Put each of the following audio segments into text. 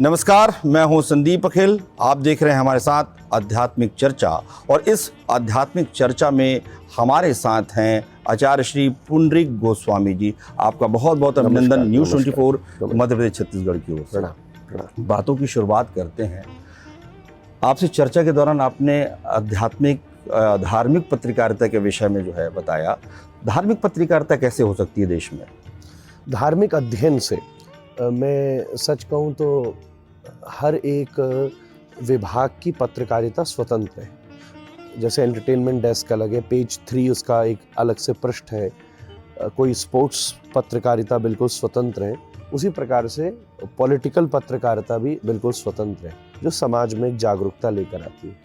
नमस्कार, मैं हूं संदीप अखिल। आप देख रहे हैं हमारे साथ आध्यात्मिक चर्चा और इस आध्यात्मिक चर्चा में हमारे साथ हैं आचार्य श्री पुंडरीक गोस्वामी जी। आपका बहुत बहुत अभिनंदन न्यूज़ 24 मध्य प्रदेश छत्तीसगढ़ की ओर से। बातों की शुरुआत करते हैं। आपसे चर्चा के दौरान आपने धार्मिक पत्रकारिता के विषय में जो है बताया। धार्मिक पत्रकारिता कैसे हो सकती है देश में? धार्मिक अध्ययन से मैं सच कहूँ तो हर एक विभाग की पत्रकारिता स्वतंत्र है। जैसे एंटरटेनमेंट डेस्क अलग है, पेज 3 उसका एक अलग से पृष्ठ है, कोई स्पोर्ट्स पत्रकारिता बिल्कुल स्वतंत्र है। उसी प्रकार से पॉलिटिकल पत्रकारिता भी बिल्कुल स्वतंत्र है, जो समाज में एक जागरूकता लेकर आती है।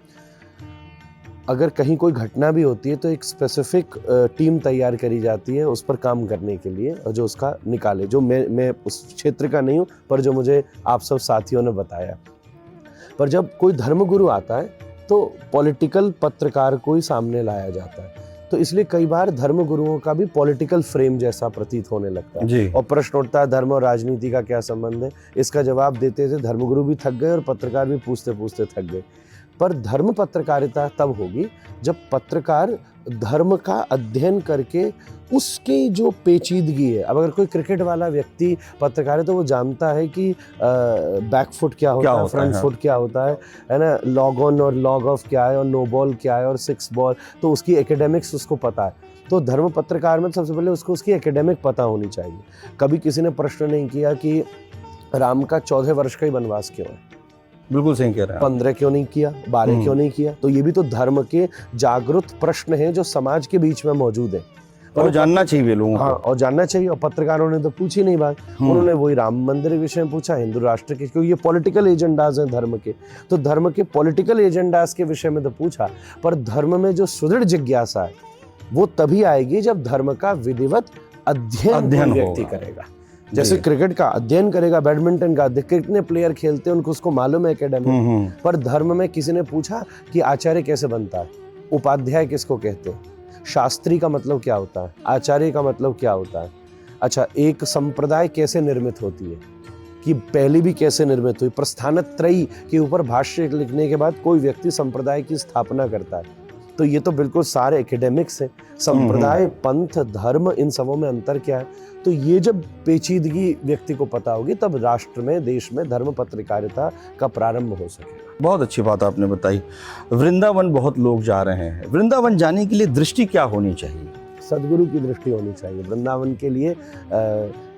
अगर कहीं कोई घटना भी होती है तो एक स्पेसिफिक टीम तैयार करी जाती है उस पर काम करने के लिए, और जो उसका निकाले। जो मैं उस क्षेत्र का नहीं हूँ, पर जो मुझे आप सब साथियों ने बताया। पर जब कोई धर्मगुरु आता है तो पॉलिटिकल पत्रकार को ही सामने लाया जाता है। तो इसलिए कई बार धर्मगुरुओं का भी पॉलिटिकल फ्रेम जैसा प्रतीत होने लगता है। और प्रश्न उठता है, धर्म और राजनीति का क्या संबंध है? इसका जवाब देते थे धर्मगुरु भी थक गए और पत्रकार भी पूछते पूछते थक गए। पर धर्म पत्रकारिता तब होगी जब पत्रकार धर्म का अध्ययन करके उसके जो पेचीदगी है। अब अगर कोई क्रिकेट वाला व्यक्ति पत्रकार है तो वो जानता है कि बैक फुट क्या होता है, फ्रंट फुट क्या होता है ना, लॉग ऑन और लॉग ऑफ क्या है, और नो बॉल क्या है, और 6 बॉल, तो उसकी एकेडमिक्स उसको पता है। तो धर्म पत्रकार में सबसे पहले उसको उसकी एकेडमिक पता होनी चाहिए। कभी किसी ने प्रश्न नहीं किया कि राम का 14 वर्ष का ही वनवास क्यों है। बिल्कुल सही कह रहे हैं। 15 क्यों नहीं किया, 12 क्यों नहीं किया? तो ये भी तो धर्म के जागरूक प्रश्न हैं जो समाज के बीच में मौजूद है और जानना चाहिए लोगों को। हाँ, और जानना चाहिए। और पत्रकारों ने तो पूछी नहीं बात। उन्होंने वही राम मंदिर के विषय में पूछा, हिंदू राष्ट्र के, क्योंकि ये पॉलिटिकल एजेंडाज हैं धर्म के। तो धर्म के पॉलिटिकल एजेंडाज के विषय में तो पूछा, पर धर्म में जो सुदृढ़ जिज्ञासा है वो तभी आएगी जब धर्म का विधिवत अध्ययन व्यक्ति करेगा। जैसे क्रिकेट का अध्ययन करेगा, बैडमिंटन का, कितने प्लेयर खेलते हैं उसको मालूम है एकेडमी। पर धर्म में किसी ने पूछा कि आचार्य कैसे बनता है, उपाध्याय किसको कहते हैं, शास्त्री का मतलब क्या होता है, आचार्य का मतलब क्या होता है, अच्छा एक संप्रदाय कैसे निर्मित होती है, कि पहली भी कैसे निर्मित हुई। प्रस्थानत्रयी के ऊपर भाष्य लिखने के बाद कोई व्यक्ति संप्रदाय की स्थापना करता है। तो ये तो बिल्कुल सारे एकेडमिक्स हैं। संप्रदाय, पंथ, धर्म, इन सबों में अंतर क्या है? तो ये जब पेचीदगी व्यक्ति को पता होगी तब राष्ट्र में, देश में धर्म पत्रकारिता का प्रारंभ हो सकेगा। बहुत अच्छी बात आपने बताई। वृंदावन बहुत लोग जा रहे हैं। वृंदावन जाने के लिए दृष्टि क्या होनी चाहिए? सदगुरु की दृष्टि होनी चाहिए वृंदावन के लिए।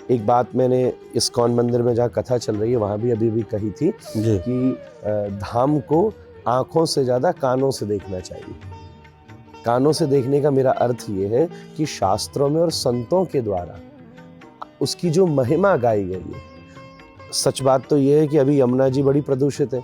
एक बात मैंने इस्कॉन मंदिर में जहाँ कथा चल रही है वहाँ भी अभी कही थी कि धाम को आँखों से ज़्यादा कानों से देखना चाहिए। कानों से देखने का मेरा अर्थ ये है कि शास्त्रों में और संतों के द्वारा उसकी जो महिमा गाई गई है। सच बात तो ये है कि अभी यमुना जी बड़ी प्रदूषित है,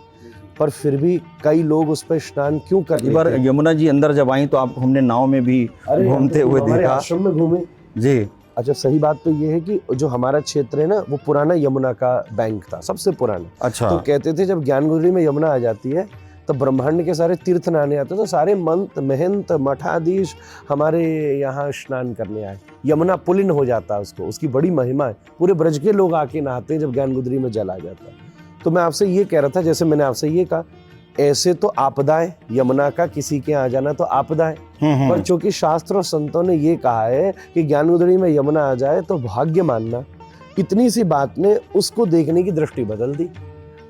पर फिर भी कई लोग उस पर स्नान क्यों कर लेते हैं? बार यमुना जी अंदर जब आई तो आपको हमने नाव में भी घूमते हुए देखा। आश्रम में घूमे जी। अच्छा, सही बात तो ये है कि जो हमारा क्षेत्र है ना, वो पुराना यमुना का बैंक था, सबसे पुराना। अच्छा। तो कहते थे जब ज्ञानगुरी में यमुना आ जाती है तो ब्रह्मांड के सारे तीर्थ नहाने आते, तो सारे मंत महंत मठाधीश हमारे यहाँ स्नान करने आए। यमुना पुलिन हो जाता है उसको, उसकी बड़ी महिमा है। पूरे ब्रज के लोग आके नहाते हैं जब ज्ञानगुदरी में जल आ जाता है। तो मैं आपसे ये कह रहा था, जैसे मैंने आपसे ये कहा, ऐसे तो आपदा है, यमुना का किसी के आ जाना तो आपदा है। पर चूंकि शास्त्र और संतों ने ये कहा है कि ज्ञानगुदरी में यमुना आ जाए तो भाग्य मानना, इतनी सी बात ने उसको देखने की दृष्टि बदल दी।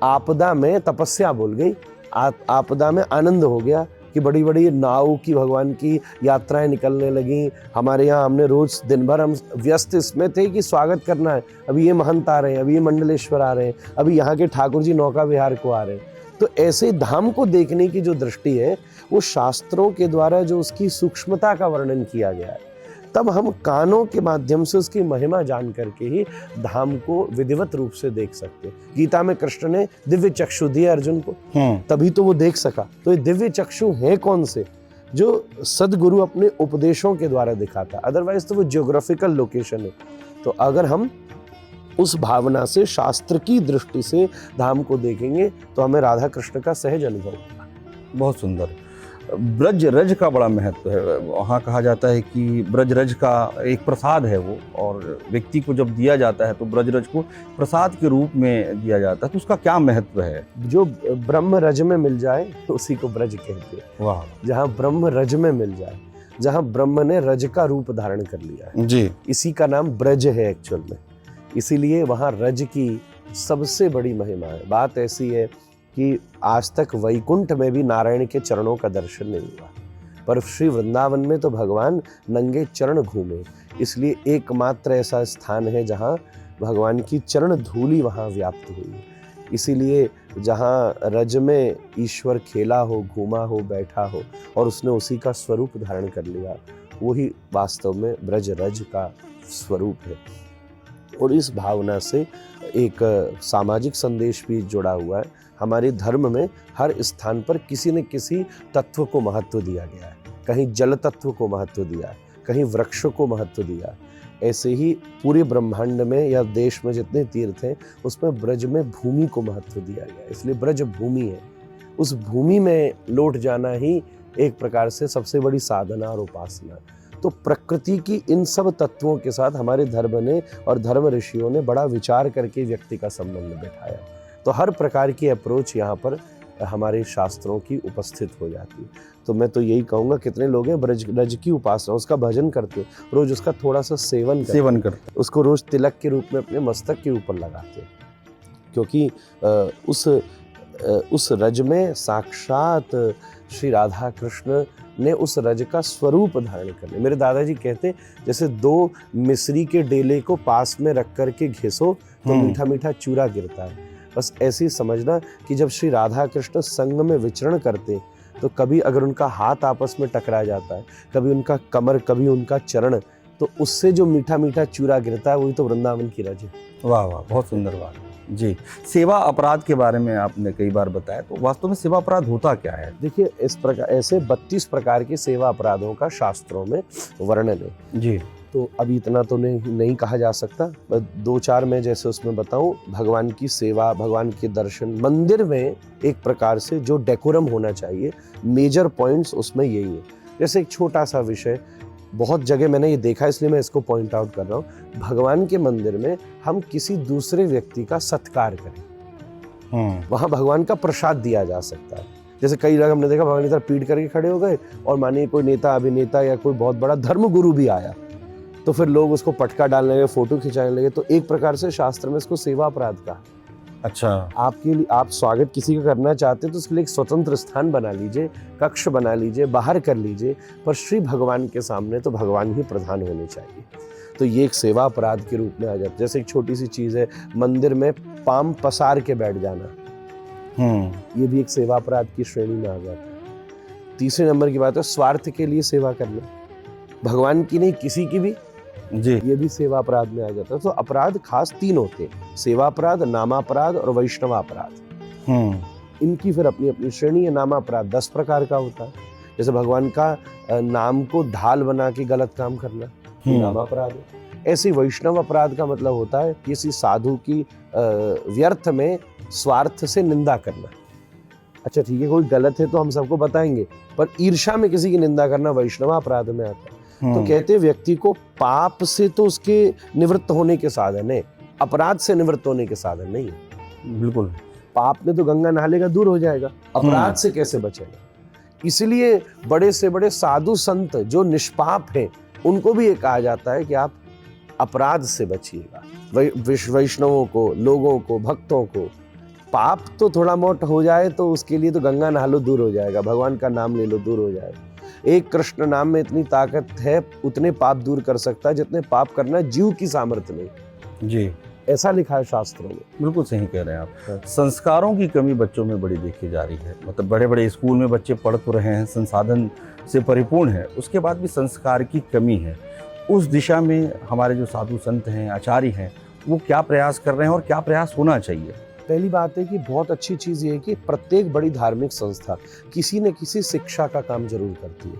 आपदा में तपस्या बोल गई, आपदा में आनंद हो गया कि बड़ी बड़ी नाव की भगवान की यात्राएं निकलने लगी। हमारे यहाँ हमने रोज दिन भर हम व्यस्त इसमें थे कि स्वागत करना है, अभी ये महंत आ रहे हैं, अभी ये मंडलेश्वर आ रहे हैं, अभी यहाँ के ठाकुर जी नौका विहार को आ रहे हैं। तो ऐसे धाम को देखने की जो दृष्टि है वो शास्त्रों के द्वारा जो उसकी सूक्ष्मता का वर्णन किया गया है, तब हम कानों के माध्यम से उसकी महिमा जान करके ही धाम को विधिवत रूप से देख सकते। गीता में कृष्ण ने दिव्य चक्षु दिए अर्जुन को, तभी तो वो देख सका। तो ये दिव्य चक्षु है कौन से? जो सदगुरु अपने उपदेशों के द्वारा दिखाता, अदरवाइज तो वो जियोग्राफिकल लोकेशन है। तो अगर हम उस भावना से, शास्त्र की दृष्टि से धाम को देखेंगे तो हमें राधा कृष्ण का सहज अनुभव होगा। बहुत सुंदर। ब्रज रज का बड़ा महत्व है। वहाँ कहा जाता है कि ब्रज रज का एक प्रसाद है वो, और व्यक्ति को जब दिया जाता है तो ब्रज रज को प्रसाद के रूप में दिया जाता है, तो उसका क्या महत्व है? जो ब्रह्म रज में मिल जाए उसी को ब्रज कहते हैं। वाह। जहाँ ब्रह्म रज में मिल जाए, जहाँ ब्रह्म ने रज का रूप धारण कर लिया है, जी, इसी का नाम ब्रज है एक्चुअल में। इसीलिए वहाँ रज की सबसे बड़ी महिमा है। बात ऐसी है कि आज तक वैकुंठ में भी नारायण के चरणों का दर्शन नहीं हुआ, पर श्री वृंदावन में तो भगवान नंगे चरण घूमे, इसलिए एकमात्र ऐसा स्थान है जहाँ भगवान की चरण धूलि वहाँ व्याप्त हुई। इसीलिए जहाँ रज में ईश्वर खेला हो, घूमा हो, बैठा हो और उसने उसी का स्वरूप धारण कर लिया, वही वास्तव में ब्रज रज का स्वरूप है। और इस भावना से एक सामाजिक संदेश भी जुड़ा हुआ है। हमारे धर्म में हर स्थान पर किसी न किसी तत्व को महत्व दिया गया है। कहीं जल तत्व को महत्व दिया है, कहीं वृक्ष को महत्व दिया है। ऐसे ही पूरे ब्रह्मांड में या देश में जितने तीर्थ हैं उसमें ब्रज में भूमि को महत्व दिया गया है, इसलिए ब्रज भूमि है। उस भूमि में लौट जाना ही एक प्रकार से सबसे बड़ी साधना और उपासना। तो प्रकृति की इन सब तत्वों के साथ हमारे धर्म ने और धर्म ऋषियों ने बड़ा विचार करके व्यक्ति का संबंध बैठाया। तो हर प्रकार की अप्रोच यहाँ पर हमारे शास्त्रों की उपस्थित हो जाती है। तो मैं तो यही कहूँगा, कितने लोग हैं ब्रज रज की उपासना, उसका भजन करते, रोज उसका थोड़ा सा सेवन करते, उसको रोज तिलक के रूप में अपने मस्तक के ऊपर लगाते, क्योंकि उस रज में साक्षात श्री राधा कृष्ण ने उस रज का स्वरूप धारण कर लिया। मेरे दादाजी कहते, जैसे दो मिश्री के डेले को पास में रख करके घिसो तो मीठा मीठा चूरा गिरता है। बस ऐसे ही समझना कि जब श्री राधा कृष्ण संग में विचरण करते तो कभी अगर उनका हाथ आपस में टकरा जाता है, कभी उनका कमर, कभी उनका चरण, तो उससे जो मीठा मीठा चूरा गिरता है वही तो वृंदावन की रज है। वाह वाह, बहुत सुंदर बात जी। सेवा अपराध के बारे में आपने कई बार बताया, तो वास्तव में सेवा अपराध होता क्या है? देखिए, इस प्रकार ऐसे 32 प्रकार के सेवा अपराधों का शास्त्रों में वर्णन है जी। तो अभी इतना तो नहीं कहा जा सकता, 2-4 मैं जैसे उसमें बताऊं। भगवान की सेवा, भगवान के दर्शन, मंदिर में एक प्रकार से जो डेकोरम होना चाहिए, मेजर पॉइंट्स उसमें यही है। जैसे एक छोटा सा विषय, बहुत जगह मैंने ये देखा इसलिए मैं इसको पॉइंट आउट कर रहा हूँ। भगवान के मंदिर में हम किसी दूसरे व्यक्ति का सत्कार करें, वहाँ भगवान का प्रसाद दिया जा सकता है। जैसे कई जगह हमने देखा भगवान इधर पीठ करके खड़े हो गए और मानिए कोई नेता, अभिनेता या कोई बहुत बड़ा धर्म गुरु भी आया, तो फिर लोग उसको पटका डालने लगे, फोटो खिंचाने लगे। तो एक प्रकार से शास्त्र में इसको सेवा अपराध कहा। अच्छा, आपके लिए आप स्वागत किसी का करना चाहते हैं तो उसके लिए एक स्वतंत्र स्थान बना लीजिए, कक्ष बना लीजिए, बाहर कर लीजिए, पर श्री भगवान के सामने तो भगवान ही प्रधान होने चाहिए। तो ये एक सेवा अपराध के रूप में आ जाता है। जैसे एक छोटी सी चीज़ है, मंदिर में पाम पसार के बैठ जाना, ये भी एक सेवा अपराध की श्रेणी में आ जाता है। तीसरे नंबर की बात है स्वार्थ के लिए सेवा करना, भगवान की नहीं किसी की भी जी, ये भी सेवा अपराध में आ जाता है। तो अपराध खास 3 होते हैं, सेवा अपराध, नामापराध और वैष्णवापराध। इनकी फिर अपनी अपनी श्रेणी है। नामापराध 10 प्रकार का होता है, जैसे भगवान का नाम को ढाल बना के गलत काम करना, नामापराध है। ऐसे वैष्णव अपराध का मतलब होता है किसी साधु की व्यर्थ में स्वार्थ से निंदा करना। अच्छा ठीक है, कोई गलत है तो हम सबको बताएंगे, पर ईर्ष्या में किसी की निंदा करना वैष्णव अपराध में आता है। तो कहते हैं व्यक्ति को पाप से तो उसके निवृत्त होने के साधन है, अपराध से निवृत्त होने के साधन नहीं है। बिल्कुल, पाप में तो गंगा नहा लेगा दूर हो जाएगा, अपराध से कैसे बचेगा? इसलिए बड़े से बड़े साधु संत जो निष्पाप हैं उनको भी ये कहा जाता है कि आप अपराध से बचिएगा। वैष्णवों को, लोगों को, भक्तों को पाप तो थोड़ा मोट हो जाए तो उसके लिए तो गंगा नहा लो दूर हो जाएगा, भगवान का नाम ले लो दूर हो जाएगा। एक कृष्ण नाम में इतनी ताकत है, उतने पाप दूर कर सकता है जितने पाप करना जीव की सामर्थ्य नहीं जी। ऐसा लिखा है शास्त्रों में। बिल्कुल सही कह रहे हैं आप। संस्कारों की कमी बच्चों में बड़ी देखी जा रही है। मतलब बड़े बड़े स्कूल में बच्चे पढ़ तो रहे हैं, संसाधन से परिपूर्ण है, उसके बाद भी संस्कार की कमी है। उस दिशा में हमारे जो साधु संत हैं, आचार्य हैं, वो क्या प्रयास कर रहे हैं और क्या प्रयास होना चाहिए? पहली बात है कि बहुत अच्छी चीज़ ये है कि प्रत्येक बड़ी धार्मिक संस्था किसी न किसी शिक्षा का काम जरूर करती है।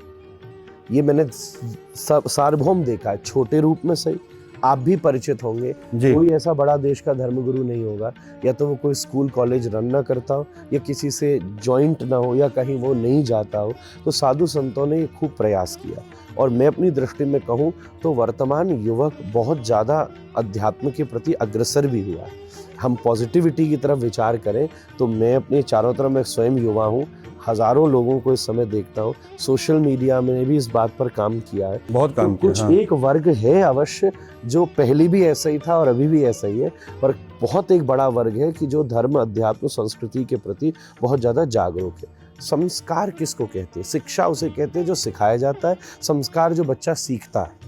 ये मैंने सार्वभौम देखा है, छोटे रूप में सही, आप भी परिचित होंगे। जी। कोई ऐसा बड़ा देश का धर्मगुरु नहीं होगा, या तो वो कोई स्कूल कॉलेज रन ना करता हो, या किसी से जॉइंट ना हो, या कहीं वो नहीं जाता हो। तो साधु संतों ने ये खूब प्रयास किया। और मैं अपनी दृष्टि में कहूँ तो वर्तमान युवक बहुत ज़्यादा अध्यात्म के प्रति अग्रसर भी हुआ है। हम पॉजिटिविटी की तरफ विचार करें तो मैं अपने चारों तरफ, मैं स्वयं युवा हूँ, हज़ारों लोगों को इस समय देखता हूँ। सोशल मीडिया में भी इस बात पर काम किया है। बहुत काम तो किया, कुछ हाँ। एक वर्ग है अवश्य जो पहले भी ऐसा ही था और अभी भी ऐसा ही है, पर बहुत एक बड़ा वर्ग है कि जो धर्म, अध्यात्म, संस्कृति के प्रति बहुत ज़्यादा जागरूक है। संस्कार किसको कहते हैं? शिक्षा उसे कहते हैं जो सिखाया जाता है, संस्कार जो बच्चा सीखता है।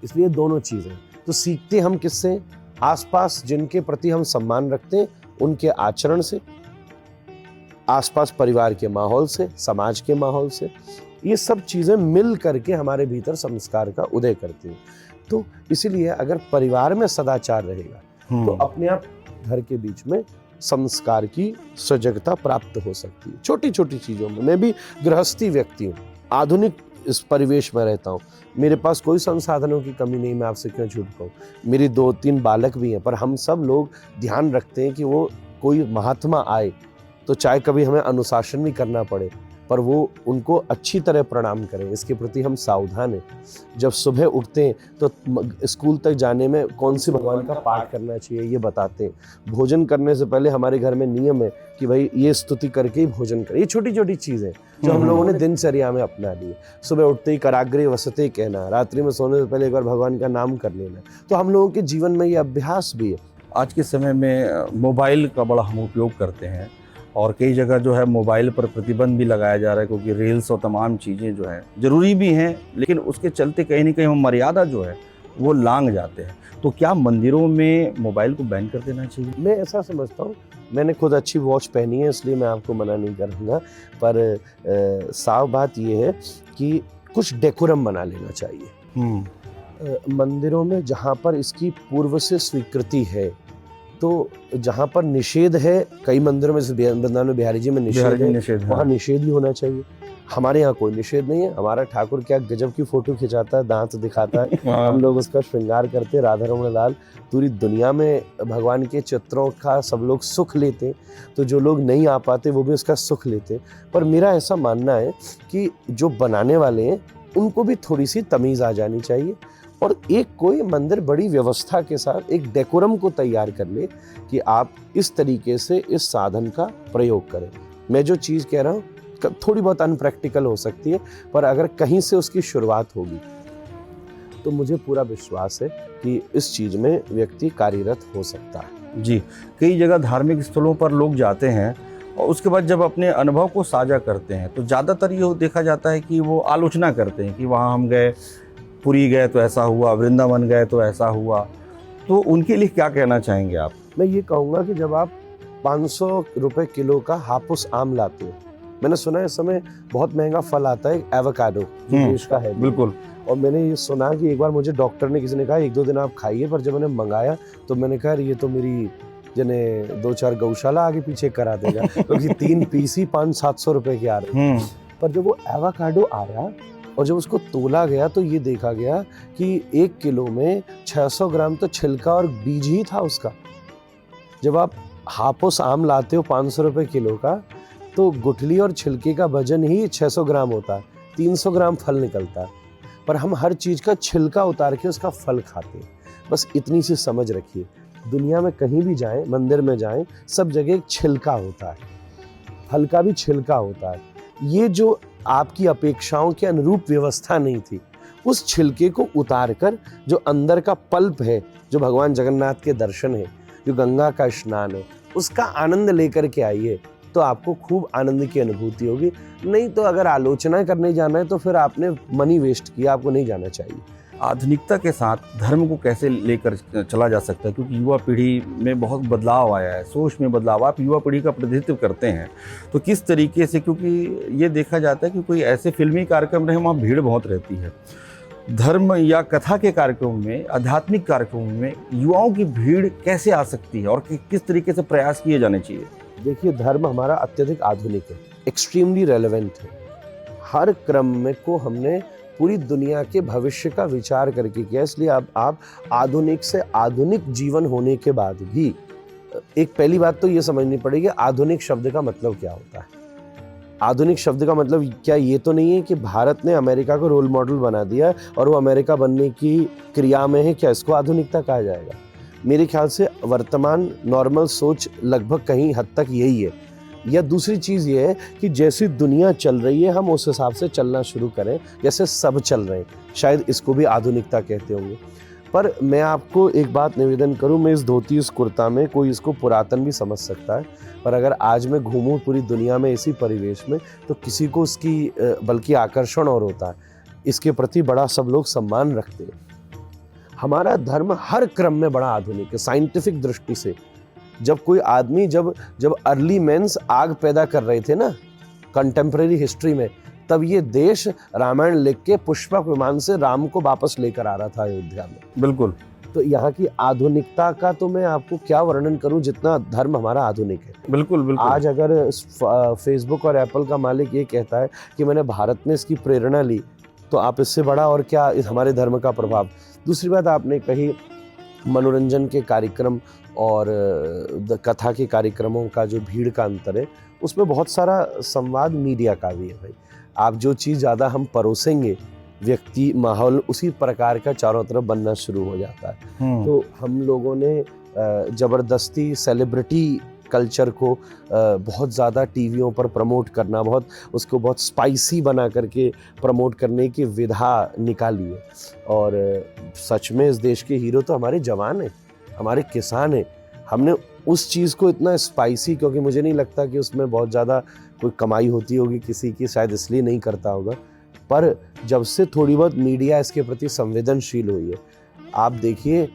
इसलिए दोनों चीज़ें। तो सीखते हम किससे? आसपास जिनके प्रति हम सम्मान रखते हैं उनके आचरण से, आसपास परिवार के माहौल से, समाज के माहौल से। ये सब चीज़ें मिल करके हमारे भीतर संस्कार का उदय करती हैं। तो इसीलिए अगर परिवार में सदाचार रहेगा तो अपने आप घर के बीच में संस्कार की सजगता प्राप्त हो सकती है। छोटी छोटी चीज़ों में। मैं भी गृहस्थी व्यक्ति हूँ, आधुनिक इस परिवेश में रहता हूँ। मेरे पास कोई संसाधनों की कमी नहीं, मैं आपसे क्यों झूठ कहूँ। मेरी 2-3 बालक भी हैं, पर हम सब लोग ध्यान रखते हैं कि वो कोई महात्मा आए तो चाहे कभी हमें अनुशासन भी करना पड़े, पर वो उनको अच्छी तरह प्रणाम करें, इसके प्रति हम सावधान हैं। जब सुबह उठते हैं तो स्कूल तक जाने में कौन सी भगवान का पाठ करना चाहिए ये बताते हैं। भोजन करने से पहले हमारे घर में नियम है कि भाई ये स्तुति करके ही भोजन करें। ये छोटी छोटी चीज़ें जो हम लोगों ने दिनचर्या में अपना ली। सुबह उठते ही कराग्रे वसते कहना, रात्रि में सोने से पहले एक बार भगवान का नाम कर लेना। तो हम लोगों के जीवन में ये अभ्यास भी है। आज के समय में मोबाइल का बड़ा हम उपयोग करते हैं और कई जगह जो है मोबाइल पर प्रतिबंध भी लगाया जा रहा है, क्योंकि रील्स और तमाम चीज़ें जो हैं ज़रूरी भी हैं, लेकिन उसके चलते कहीं ना कहीं हम मर्यादा जो है वो लांघ जाते हैं। तो क्या मंदिरों में मोबाइल को बैन कर देना चाहिए? मैं ऐसा समझता हूँ, मैंने खुद अच्छी वॉच पहनी है इसलिए मैं आपको मना नहीं करूँगा, पर साफ बात ये है कि कुछ डेकोरम बना लेना चाहिए। मंदिरों में जहाँ पर इसकी पूर्व से स्वीकृति है, तो जहाँ पर निषेध है, कई मंदिरों में, वृंदावन में बिहारी जी में निषेध है, वहाँ निषेध ही होना चाहिए। हमारे यहाँ कोई निषेध नहीं है। हमारा ठाकुर क्या गजब की फोटो खिंचाता है, दांत दिखाता है, हम लोग उसका श्रृंगार करते हैं, राधा रमण लाल। पूरी दुनिया में भगवान के चित्रों का सब लोग सुख लेते हैं, तो जो लोग नहीं आ पाते वो भी उसका सुख लेते हैं। पर मेरा ऐसा मानना है कि जो बनाने वाले हैं उनको भी थोड़ी सी तमीज़ आ जानी चाहिए, और एक कोई मंदिर बड़ी व्यवस्था के साथ एक डेकोरम को तैयार कर ले कि आप इस तरीके से इस साधन का प्रयोग करें। मैं जो चीज़ कह रहा हूँ थोड़ी बहुत अनप्रैक्टिकल हो सकती है, पर अगर कहीं से उसकी शुरुआत होगी तो मुझे पूरा विश्वास है कि इस चीज़ में व्यक्ति कार्यरत हो सकता है। जी, कई जगह धार्मिक स्थलों पर लोग जाते हैं और उसके बाद जब अपने अनुभव को साझा करते हैं तो ज़्यादातर ये देखा जाता है कि वो आलोचना करते हैं कि वहाँ हम गए, पुरी गए तो ऐसा हुआ, वृंदावन गए तो ऐसा हुआ। तो उनके लिए क्या कहना चाहेंगे आप? मैं ये कहूँगा कि जब आप 500 रुपये किलो का हापुस आम लाते हो, मैंने सुना है इस समय बहुत महंगा फल आता है एवोकाडो, देश का है बिल्कुल। और मैंने ये सुना कि एक बार मुझे डॉक्टर ने, किसी ने कहा 1-2 दिन आप खाइए, पर जब मैंने मंगाया तो मैंने कहा ये तो मेरी जने 2-4 गौशाला आगे पीछे करा देगा, क्योंकि 3 पीस ही 500-700 रुपये के आ रहे। पर जब वो एवोकाडो आया और जब उसको तोला गया तो ये देखा गया कि 1 किलो में 600 ग्राम तो छिलका और बीज ही था उसका। जब आप हापुस आम लाते हो 500 रुपये किलो का, तो गुठली और छिलके का वजन ही 600 ग्राम होता है, 300 ग्राम फल निकलता है। पर हम हर चीज़ का छिलका उतार के उसका फल खाते हैं। बस इतनी सी समझ रखिए, दुनिया में कहीं भी जाएं, मंदिर में जाएं, सब जगह एक छिलका होता है, फल का भी छिलका होता है। ये जो आपकी अपेक्षाओं के अनुरूप व्यवस्था नहीं थी, उस छिलके को उतार कर जो अंदर का पल्प है, जो भगवान जगन्नाथ के दर्शन है, जो गंगा का स्नान है, उसका आनंद लेकर के आइए, तो आपको खूब आनंद की अनुभूति होगी। नहीं तो अगर आलोचना करने जाना है तो फिर आपने मनी वेस्ट किया, आपको नहीं जाना चाहिए। आधुनिकता के साथ धर्म को कैसे लेकर चला जा सकता है, क्योंकि युवा पीढ़ी में बहुत बदलाव आया है, सोच में बदलाव। आप युवा पीढ़ी का प्रतिनिधित्व करते हैं तो किस तरीके से, क्योंकि ये देखा जाता है कि कोई ऐसे फिल्मी कार्यक्रम रहे वहाँ भीड़ बहुत रहती है, धर्म या कथा के कार्यक्रम में, आध्यात्मिक कार्यक्रमों में युवाओं की भीड़ कैसे आ सकती है और किस तरीके से प्रयास किए जाने चाहिए? देखिए, धर्म हमारा अत्यधिक आधुनिक है, एक्सट्रीमली रेलेवेंट है। हर क्रम में को हमने पूरी दुनिया के भविष्य का विचार करके किया। इसलिए अब आप आधुनिक से आधुनिक जीवन होने के बाद भी एक पहली बात तो ये समझनी पड़ेगी, आधुनिक शब्द का मतलब क्या होता है। आधुनिक शब्द का मतलब क्या ये तो नहीं है कि भारत ने अमेरिका को रोल मॉडल बना दिया और वो अमेरिका बनने की क्रिया में है, क्या इसको आधुनिकता कहा जाएगा? मेरे ख्याल से वर्तमान नॉर्मल सोच लगभग कहीं हद तक यही है। या दूसरी चीज़ ये है कि जैसी दुनिया चल रही है हम उस हिसाब से चलना शुरू करें, जैसे सब चल रहे हैं, शायद इसको भी आधुनिकता कहते होंगे। पर मैं आपको एक बात निवेदन करूं, मैं इस धोती इस कुर्ता में कोई इसको पुरातन भी समझ सकता है, पर अगर आज मैं घूमूं पूरी दुनिया में इसी परिवेश में तो किसी को उसकी बल्कि आकर्षण और होता है, इसके प्रति बड़ा सब लोग सम्मान रखते हैं। हमारा धर्म हर क्रम में बड़ा आधुनिक है साइंटिफिक दृष्टि से। जब कोई आदमी जब अर्ली मेंस आग पैदा कर रहे थे ना कंटेम्प्रेरी हिस्ट्री में, तब ये देश रामायण लिख के पुष्पक विमान से राम को वापस लेकर आ रहा था अयोध्या में। बिल्कुल। तो यहाँ की आधुनिकता का तो मैं आपको क्या वर्णन करूं, जितना धर्म हमारा आधुनिक है। बिल्कुल बिल्कुल। आज अगर फेसबुक और एप्पल का मालिक ये कहता है कि मैंने भारत में इसकी प्रेरणा ली, तो आप इससे बड़ा और क्या इस हमारे धर्म का प्रभाव। दूसरी बात आपने कही मनोरंजन के कार्यक्रम और कथा के कार्यक्रमों का जो भीड़ का अंतर है, उसमें बहुत सारा संवाद मीडिया का भी है भाई। आप जो चीज़ ज़्यादा हम परोसेंगे, व्यक्ति माहौल उसी प्रकार का चारों तरफ बनना शुरू हो जाता है। तो हम लोगों ने ज़बरदस्ती सेलिब्रिटी कल्चर को बहुत ज़्यादा टीवियों पर प्रमोट करना, उसको बहुत स्पाइसी बना करके प्रमोट करने की विधा निकाली है। और सच में इस देश के हीरो तो हमारे जवान हैं, हमारे किसान हैं। हमने उस चीज़ को इतना स्पाइसी, क्योंकि मुझे नहीं लगता कि उसमें बहुत ज़्यादा कोई कमाई होती होगी किसी की, शायद इसलिए नहीं करता होगा। पर जब से थोड़ी बहुत मीडिया इसके प्रति संवेदनशील हुई है, आप देखिए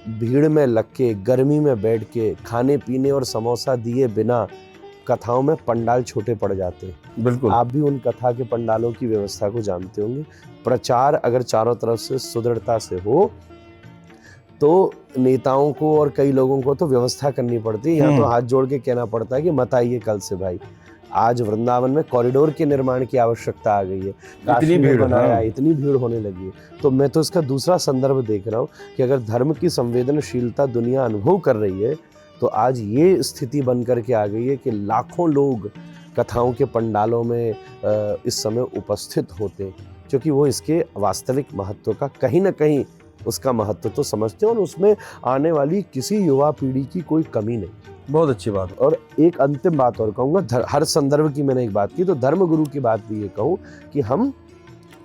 भीड़ में लग के, गर्मी में बैठ के, खाने पीने और समोसा दिए बिना कथाओं में पंडाल छोटे पड़ जाते हैं। बिल्कुल। आप भी उन कथा के पंडालों की व्यवस्था को जानते होंगे। प्रचार अगर चारों तरफ से सुदृढ़ता से हो तो नेताओं को और कई लोगों को तो व्यवस्था करनी पड़ती है। यहाँ तो हाथ जोड़ के कहना पड़ता है कि मत आइए कल से भाई। आज वृंदावन में कॉरिडोर के निर्माण की आवश्यकता आ गई है, इतनी भीड़ बनाया, इतनी भीड़ होने लगी है। तो मैं तो इसका दूसरा संदर्भ देख रहा हूँ कि अगर धर्म की संवेदनशीलता दुनिया अनुभव कर रही है, तो आज ये स्थिति बन करके आ गई है कि लाखों लोग कथाओं के पंडालों में इस समय उपस्थित होते हैं, क्योंकि वो इसके वास्तविक महत्व का कहीं ना कहीं उसका महत्व तो समझते हैं और उसमें आने वाली किसी युवा पीढ़ी की कोई कमी नहीं। बहुत अच्छी बात। और एक अंतिम बात और कहूँगा, हर संदर्भ की मैंने एक बात की, तो धर्म गुरु की बात भी ये कहूँ कि हम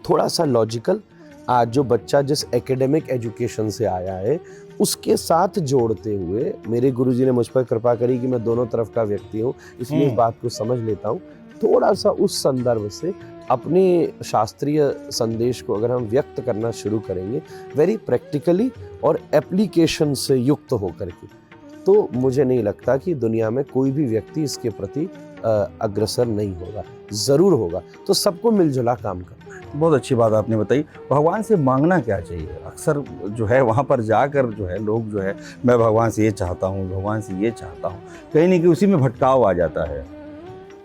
थोड़ा सा लॉजिकल, आज जो बच्चा जिस एकेडमिक एजुकेशन से आया है उसके साथ जोड़ते हुए, मेरे गुरुजी ने मुझ पर कृपा करी कि मैं दोनों तरफ का व्यक्ति हूँ, इसलिए इस बात को समझ लेता हूँ। थोड़ा सा उस संदर्भ से अपने शास्त्रीय संदेश को अगर हम व्यक्त करना शुरू करेंगे वेरी प्रैक्टिकली और एप्लीकेशन से युक्त होकर के, तो मुझे नहीं लगता कि दुनिया में कोई भी व्यक्ति इसके प्रति अग्रसर नहीं होगा। ज़रूर होगा, तो सबको मिलजुला काम करना है। बहुत अच्छी बात आपने बताई। भगवान से मांगना क्या चाहिए? अक्सर जो है वहाँ पर जाकर जो है लोग जो है, मैं भगवान से ये चाहता हूँ, भगवान से ये चाहता हूँ, कहीं नहीं कि उसी में भटकाव आ जाता है।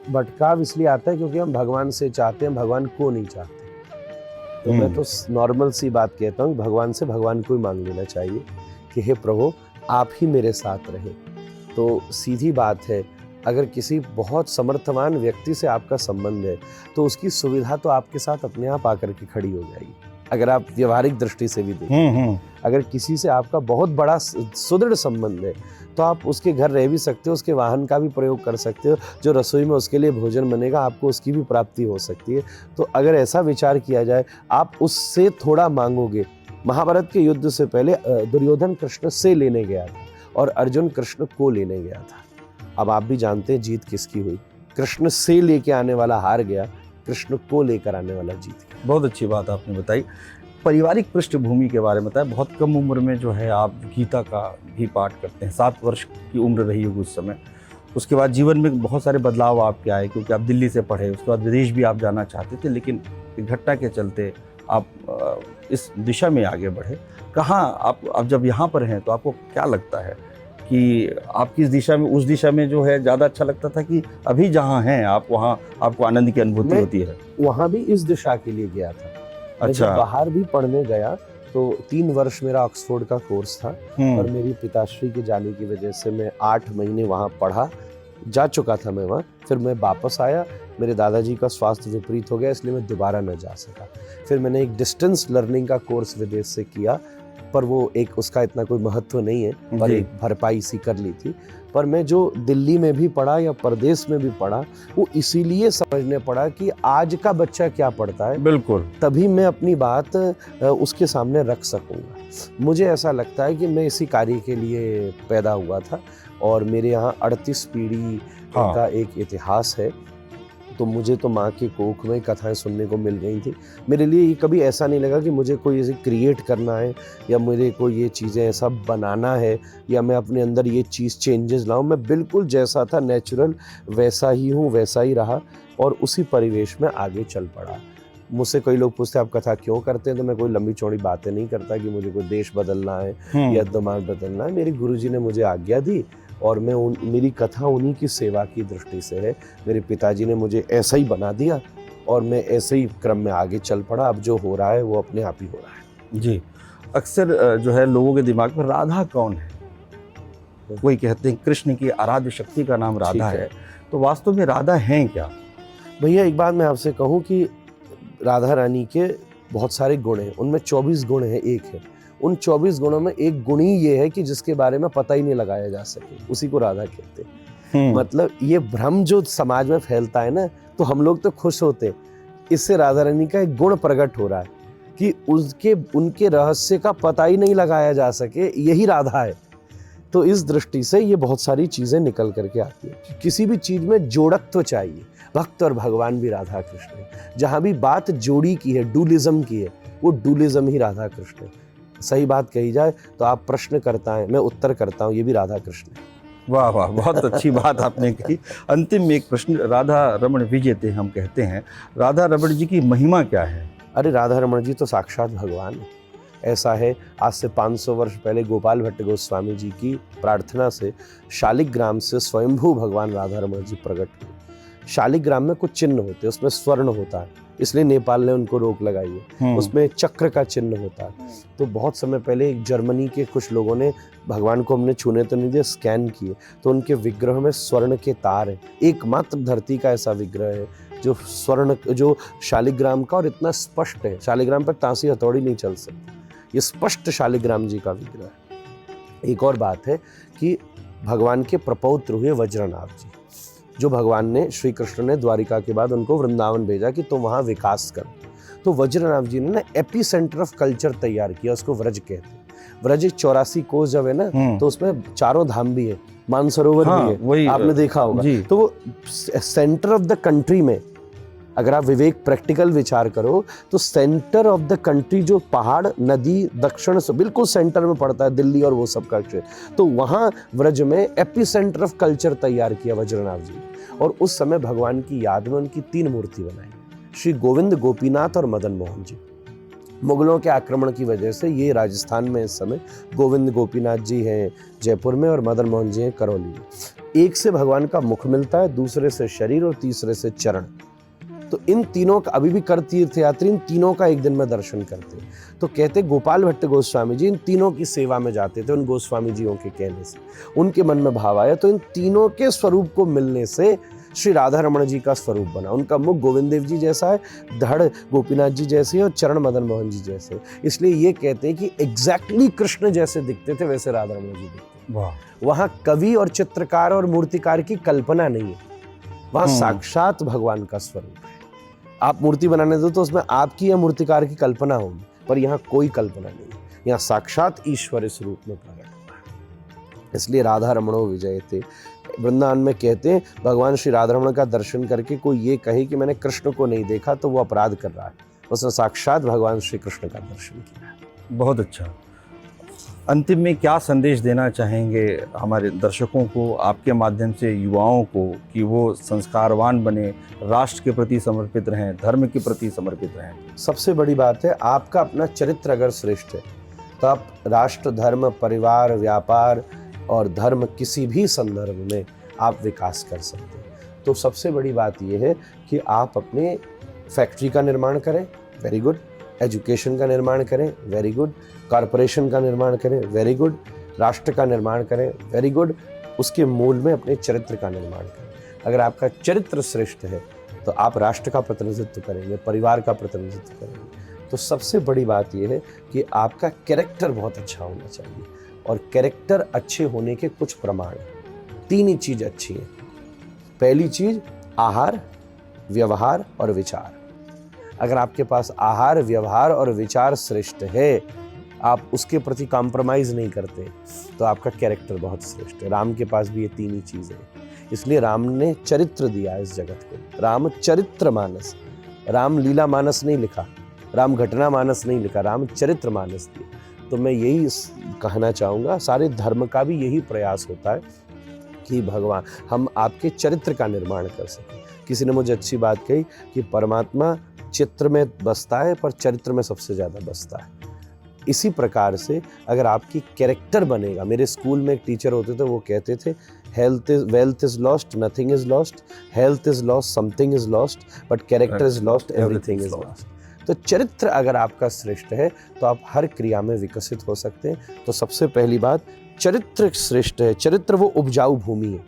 भटकाव इसलिए आता है क्योंकि हम भगवान से चाहते हैं, भगवान को नहीं चाहते। तो मैं तो नॉर्मल सी बात कहता हूँ, भगवान से भगवान को ही मांग लेना चाहिए कि हे प्रभु आप ही मेरे साथ रहे। तो सीधी बात है, अगर किसी बहुत समर्थवान व्यक्ति से आपका संबंध है तो उसकी सुविधा तो आपके साथ अपने आप आकर के खड़ी हो जाएगी। अगर आप व्यवहारिक दृष्टि से भी देखें, अगर किसी से आपका बहुत बड़ा सुदृढ़ संबंध है तो आप उसके घर रह भी सकते हो, उसके वाहन का भी प्रयोग कर सकते हो, जो रसोई में उसके लिए भोजन बनेगा आपको उसकी भी प्राप्ति हो सकती है। तो अगर ऐसा विचार किया जाए, आप उससे थोड़ा मांगोगे। महाभारत के युद्ध से पहले दुर्योधन कृष्ण से लेने गया था और अर्जुन कृष्ण को लेने गया था। अब आप भी जानते हैं जीत किसकी हुई। कृष्ण से लेके आने वाला हार गया, कृष्ण को लेकर आने वाला जीत गया। बहुत अच्छी बात आपने बताई। पारिवारिक पृष्ठभूमि के बारे में बताया। बहुत कम उम्र में जो है आप गीता का भी पाठ करते हैं। 7 वर्ष की उम्र रही होगी उस समय। उसके बाद जीवन में बहुत सारे बदलाव आपके आए, क्योंकि आप दिल्ली से पढ़े, उसके बाद विदेश भी आप जाना चाहते थे, लेकिन एक घटना के चलते आप इस दिशा में आगे बढ़े। कहाँ आप अब जब यहाँ पर हैं तो आपको क्या लगता है कि आप किस दिशा में, उस दिशा में जो है ज़्यादा अच्छा लगता था कि अभी जहाँ हैं आप वहाँ आपको आनंद की अनुभूति होती है? वहाँ भी इस दिशा के लिए गया था। मैं जब अच्छा। बाहर भी पढ़ने गया तो 3 वर्ष मेरा ऑक्सफोर्ड का कोर्स था, और मेरी पिताश्री के जाने की वजह से मैं 8 महीने वहाँ पढ़ा, जा चुका था मैं वहाँ। फिर मैं वापस आया, मेरे दादाजी का स्वास्थ्य विपरीत हो गया, इसलिए मैं दोबारा न जा सका। फिर मैंने एक डिस्टेंस लर्निंग का कोर्स विदेश से किया, पर वो एक उसका इतना कोई महत्व नहीं है, पर जी। एक भरपाई सी कर ली थी। पर मैं जो दिल्ली में भी पढ़ा या प्रदेश में भी पढ़ा, वो इसीलिए समझने पड़ा कि आज का बच्चा क्या पढ़ता है, बिल्कुल। तभी मैं अपनी बात उसके सामने रख सकूंगा। मुझे ऐसा लगता है कि मैं इसी कार्य के लिए पैदा हुआ था, और मेरे यहाँ 38 पीढ़ी हाँ। का एक इतिहास है। तो मुझे तो माँ की कोख में कथाएं सुनने को मिल गई थी। मेरे लिए ये कभी ऐसा नहीं लगा कि मुझे कोई ऐसे क्रिएट करना है, या मुझे कोई ये चीज़ें ऐसा बनाना है, या मैं अपने अंदर ये चीज़ चेंजेस लाऊं। मैं बिल्कुल जैसा था नेचुरल वैसा ही हूँ, वैसा ही रहा, और उसी परिवेश में आगे चल पड़ा। मुझसे कई लोग पूछते हैं आप कथा क्यों करते हैं, तो मैं कोई लंबी चौड़ी बातें नहीं करता कि मुझे कोई देश बदलना है या दिमाग बदलना है। मेरे गुरुजी ने मुझे आज्ञा दी, और मैं मेरी कथा उन्हीं की सेवा की दृष्टि से है। मेरे पिताजी ने मुझे ऐसा ही बना दिया, और मैं ऐसे ही क्रम में आगे चल पड़ा। अब जो हो रहा है वो अपने आप ही हो रहा है। जी। अक्सर जो है लोगों के दिमाग में राधा कौन है, कोई कहते हैं कृष्ण की आराध्य शक्ति का नाम राधा ठीक है। है, तो वास्तव में राधा हैं क्या? भैया एक बात मैं आपसे कहूँ कि राधा रानी के बहुत सारे गुण हैं, उनमें 24 गुण हैं, एक है। उन 24 गुणों में एक गुण ही ये है कि जिसके बारे में पता ही नहीं लगाया जा सके, उसी को राधा कहते हैं। मतलब ये भ्रम जो समाज में फैलता है ना, तो हम लोग तो खुश होते हैं, इससे राधा रानी का एक गुण प्रकट हो रहा है कि उनके रहस्य का पता ही नहीं लगाया जा सके, यही राधा है। तो इस दृष्टि से ये बहुत सारी चीजें निकल करके आती है। किसी भी चीज में जोड़त्व चाहिए, भक्त और भगवान भी राधा कृष्ण है। जहां भी बात जोड़ी की है, डुअलिज्म की है, वो डुअलिज्म ही राधा कृष्ण है। सही बात कही जाए तो आप प्रश्न करता है, मैं उत्तर करता हूँ, ये भी राधा कृष्ण है। वाह वाह, बहुत अच्छी बात आपने कही। अंतिम में एक प्रश्न, राधा रमण विजेते हम कहते हैं, राधा रमण जी की महिमा क्या है? अरे राधा रमण जी तो साक्षात भगवान है। ऐसा है, आज से 500 वर्ष पहले गोपाल भट्ट गोस्वामी जी की प्रार्थना से शालिग्राम से स्वयंभू भगवान राधा रमण जी प्रकट हुए। शालिग्राम में कुछ चिन्ह होते हैं, उसमें स्वर्ण होता है, इसलिए नेपाल ने उनको रोक लगाई है। उसमें चक्र का चिन्ह होता है। तो बहुत समय पहले जर्मनी के कुछ लोगों ने, भगवान को हमने छूने तो नहीं दिया, स्कैन किए, तो उनके विग्रह में स्वर्ण के तार हैं। एकमात्र धरती का ऐसा विग्रह है जो स्वर्ण, जो शालिग्राम का, और इतना स्पष्ट है, शालिग्राम पर तांसी हथौड़ी नहीं चल सकती। ये स्पष्ट शालिग्राम जी का विग्रह है। एक और बात है कि भगवान के प्रपौत्र हुए वज्रनाभ जी, जो भगवान ने, श्री कृष्ण ने द्वारिका के बाद उनको वृंदावन भेजा कि तुम वहाँ विकास करो। तो वज्रनाभ जी ने ना एपी सेंटर ऑफ कल्चर तैयार किया, उसको व्रज कहते हैं। व्रज 84 कोस जब है ना, तो उसमें चारों धाम भी है, मानसरोवर भी है, आपने देखा होगा। तो वो सेंटर ऑफ द कंट्री में, अगर आप विवेक प्रैक्टिकल विचार करो तो सेंटर ऑफ द कंट्री, जो पहाड़ नदी दक्षिण से बिल्कुल सेंटर में पड़ता है, दिल्ली और वो सब का क्षेत्र, तो वहाँ व्रज में एपी सेंटर ऑफ कल्चर तैयार किया वज्रनाभ जी। और उस समय भगवान की याद में उनकी 3 मूर्ति बनाई, श्री गोविंद, गोपीनाथ और मदन मोहन जी। मुगलों के आक्रमण की वजह से ये राजस्थान में इस समय गोविंद गोपीनाथ जी हैं जयपुर में, और मदन मोहन जी हैं करौली में। एक से भगवान का मुख मिलता है, दूसरे से शरीर, और तीसरे से चरण। तो इन तीनों का, अभी भी कर तीर्थ यात्री इन तीनों का एक दिन में दर्शन करते हैं। तो कहते गोपाल भट्ट गोस्वामी जी इन तीनों की सेवा में जाते थे, उन गोस्वामी जियों के कहने से उनके मन में भाव आया, तो इन तीनों के स्वरूप को मिलने से श्री राधा रमण जी का स्वरूप बना। उनका मुख गोविंद देव जी जैसा है, धड़ गोपीनाथ जी जैसे है, और चरण मदन मोहन जी जैसे। इसलिए ये कहते हैं कि एग्जैक्टली कृष्ण जैसे दिखते थे वैसे राधा रमण जी दिखते। वहाँ कवि और चित्रकार और मूर्तिकार की कल्पना नहीं है, वहाँ साक्षात भगवान का स्वरूप है। आप मूर्ति बनाने दो तो उसमें आपकी या मूर्तिकार की कल्पना होगी, पर यहाँ कोई कल्पना नहीं है, यहाँ साक्षात ईश्वर इस रूप में प्रकट हुआ है। इसलिए राधा रमणो विजयते, वृंदावन में कहते हैं भगवान श्री राधा रमण का दर्शन करके कोई ये कहे कि मैंने कृष्ण को नहीं देखा तो वो अपराध कर रहा है, उसने साक्षात भगवान श्री कृष्ण का दर्शन किया। बहुत अच्छा। अंतिम में क्या संदेश देना चाहेंगे हमारे दर्शकों को, आपके माध्यम से युवाओं को, कि वो संस्कारवान बने, राष्ट्र के प्रति समर्पित रहें, धर्म के प्रति समर्पित रहें? सबसे बड़ी बात है, आपका अपना चरित्र अगर श्रेष्ठ है तो आप राष्ट्र, धर्म, परिवार, व्यापार और धर्म किसी भी संदर्भ में आप विकास कर सकते हैं। तो सबसे बड़ी बात यह है कि आप अपने फैक्ट्री का निर्माण करें, वेरी गुड, एजुकेशन का निर्माण करें, वेरी गुड। कॉरपोरेशन का निर्माण करें, वेरी गुड। राष्ट्र का निर्माण करें, वेरी गुड। उसके मूल में अपने चरित्र का निर्माण करें। अगर आपका चरित्र श्रेष्ठ है तो आप राष्ट्र का प्रतिनिधित्व करेंगे, परिवार का प्रतिनिधित्व करेंगे। तो सबसे बड़ी बात यह है कि आपका कैरेक्टर बहुत अच्छा होना चाहिए, और कैरेक्टर अच्छे होने के कुछ प्रमाण हैं। 3 ही चीज़ अच्छी है। पहली चीज़ आहार, व्यवहार और विचार। अगर आपके पास आहार, व्यवहार और विचार श्रेष्ठ है, आप उसके प्रति कॉम्प्रोमाइज़ नहीं करते, तो आपका कैरेक्टर बहुत श्रेष्ठ है। राम के पास भी ये 3 ही चीज़ें हैं। इसलिए राम ने चरित्र दिया इस जगत को। राम चरित्र मानस, राम लीला मानस नहीं लिखा, राम घटना मानस नहीं लिखा, राम चरित्र मानस दिया। तो मैं यही कहना चाहूँगा, सारे धर्म का भी यही प्रयास होता है कि भगवान हम आपके चरित्र का निर्माण कर सकें। किसी ने मुझे अच्छी बात कही कि परमात्मा चित्र में बसता है पर चरित्र में सबसे ज़्यादा बसता है। इसी प्रकार से अगर आपकी कैरेक्टर बनेगा, मेरे स्कूल में एक टीचर होते थे, वो कहते थे wealth is lost, nothing is lost, health is lost, something is lost, but character is lost, everything is lost. तो चरित्र अगर आपका श्रेष्ठ है तो आप हर क्रिया में विकसित हो सकते हैं। तो सबसे पहली बात, चरित्र श्रेष्ठ है। चरित्र वो उपजाऊ भूमि है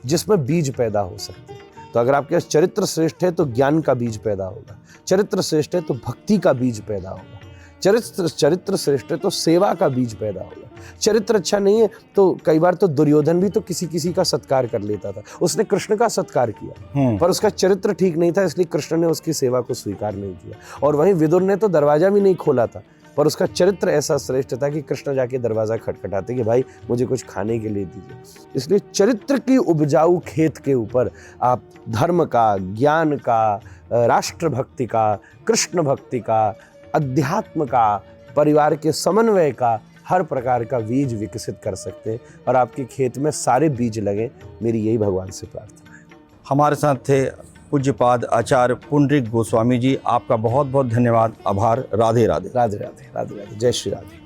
जिसमें बीज पैदा हो सकते हैं। तो अगर आपके पास चरित्र श्रेष्ठ है तो ज्ञान का बीज पैदा होगा, चरित्र श्रेष्ठ है तो भक्ति का बीज पैदा होगा, चरित्र श्रेष्ठ है तो सेवा का बीज पैदा होगा। चरित्र अच्छा नहीं है तो कई बार तो दुर्योधन भी तो किसी का सत्कार कर लेता था, उसने कृष्ण का सत्कार किया, पर उसका चरित्र ठीक नहीं था, इसलिए कृष्ण ने उसकी सेवा को स्वीकार नहीं किया। और वहीं विदुर ने तो दरवाजा भी नहीं खोला था, पर उसका चरित्र ऐसा श्रेष्ठ था कि कृष्ण जाके दरवाजा खटखटाते कि भाई मुझे कुछ खाने के लिए दीजिए। इसलिए चरित्र की उपजाऊ खेत के ऊपर आप धर्म का, ज्ञान का, राष्ट्रभक्ति का, कृष्ण भक्ति का, अध्यात्म का, परिवार के समन्वय का, हर प्रकार का बीज विकसित कर सकते हैं और आपके खेत में सारे बीज लगे। मेरी यही भगवान से प्रार्थना है। हमारे साथ थे पूज्यपाद आचार्य पुंडरीक गोस्वामी जी। आपका बहुत बहुत धन्यवाद, आभार। राधे राधे। राधे राधे। राधे राधे। जय श्री राधे।